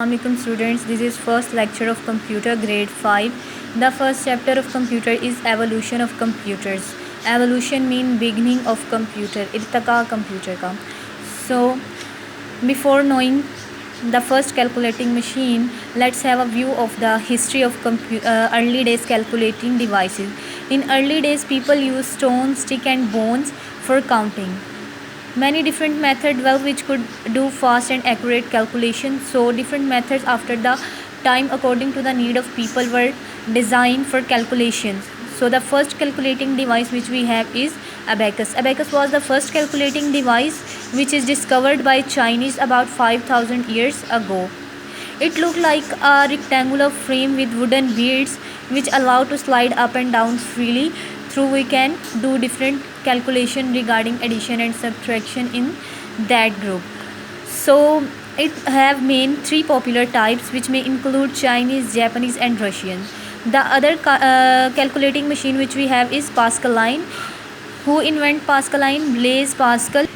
Assalamualaikum students, this is first lecture of computer grade 5. The first chapter of computer is evolution of computers. Evolution mean beginning of computer, irtaqa computer ka. So before knowing the first calculating machine, let's have a view of the history of early days calculating devices. In early days, people used stone, stick and bones for counting. Many different methods which could do fast and accurate calculations. So different methods after the time according to the need of people were designed for calculations. So the first calculating device which we have is abacus. Abacus was the first calculating device which is discovered by Chinese about 5,000 years ago. It looked like a rectangular frame with wooden beads which allow to slide up and down freely. Through we can do different calculation regarding addition and subtraction in that group. So it have main three popular types which may include Chinese, Japanese and Russian. The other calculating machine which we have is Pascaline. Who invent Pascaline? Blaise Pascal.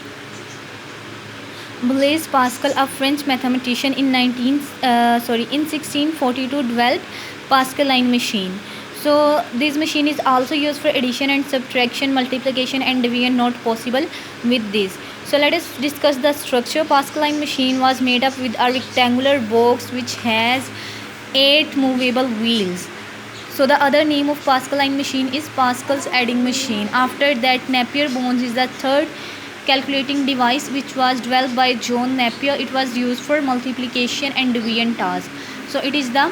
Blaise Pascal, a French mathematician in 1642 developed Pascaline machine. So this machine is also used for addition and subtraction, multiplication and division not possible with this. So let us discuss the structure. Pascaline machine was made up with a rectangular box which has 8 movable wheels. So the other name of Pascaline machine is Pascal's adding machine. After that, Napier-Bones is the third calculating device which was developed by John Napier. It was used for multiplication and division tasks. So it is the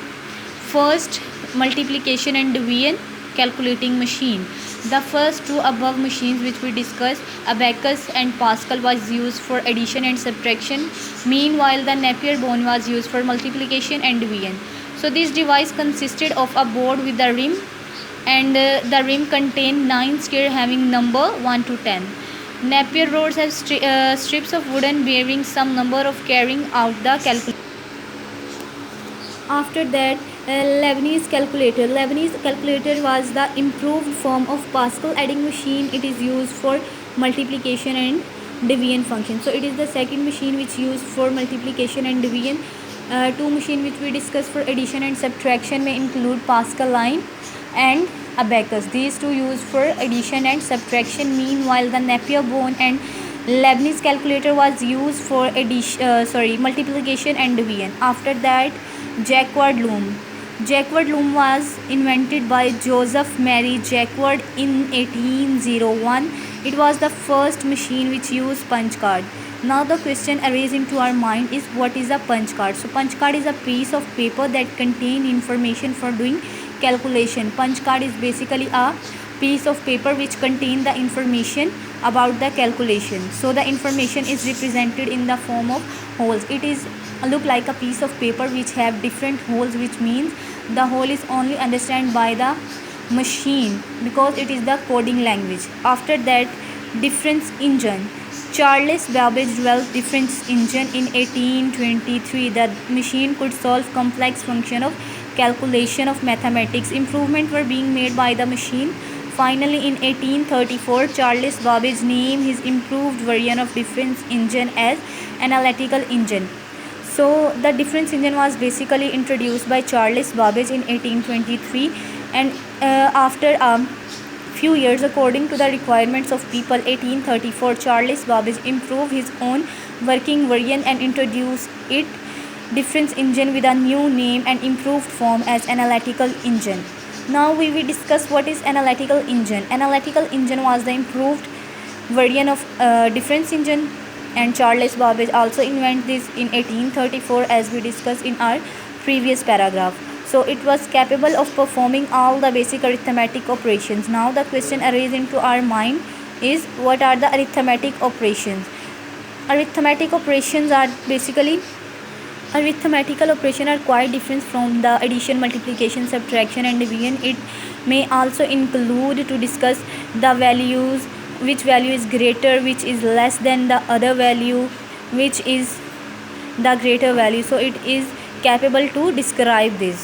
first multiplication and division calculating machine. The first two above machines which we discussed, abacus and Pascal, was used for addition and subtraction. Meanwhile, the Napier-Bone was used for multiplication and division. So this device consisted of a board with a rim, and the rim contained 9 squares having number 1 to 10. Napier rods have strips of wooden bearing some number of carrying out the calculation. After that, Leibniz calculator. Leibniz calculator was the improved form of Pascal adding machine. It is used for multiplication and division function. So it is the second machine which used for multiplication and division. Two machine which we discuss for addition and subtraction may include Pascaline and abacus. These two used for addition and subtraction. Meanwhile, the Napier-Bone and Leibniz calculator was used for multiplication and division. After that, Jacquard-Loom. Jacquard-Loom was invented by Joseph Marie Jacquard in 1801. It was the first machine which used punch card. Now the question arises into our mind is, what is a punch card? So punch card is a piece of paper that contains information for doing calculation. Punch card is basically a piece of paper which contains the information about the calculation. So the information is represented in the form of holes. It is look like a piece of paper which have different holes, which means the hole is only understood by the machine because it is the coding language. After that, difference engine. Charles Babbage developed difference engine in 1823. The machine could solve complex function of calculation of mathematics. Improvements were being made by the machine. Finally, in 1834, Charles Babbage named his improved version of difference engine as analytical engine. So the difference engine was basically introduced by Charles Babbage in 1823, and after few years, according to the requirements of people, 1834, Charles Babbage improved his own working version and introduced it difference engine with a new name and improved form as analytical engine. Now we will discuss what is analytical engine. Analytical engine was the improved version of difference engine, and Charles Babbage also invented this in 1834 as we discussed in our previous paragraph. So it was capable of performing all the basic arithmetic operations. Now the question arises into our mind is, what are the arithmetic operations? Arithmetic operations are basically arithmetical operations are quite different from the addition, multiplication, subtraction and division. It may also include to discuss the values, which value is greater, which is less than the other value, which is the greater value. So it is capable to describe this.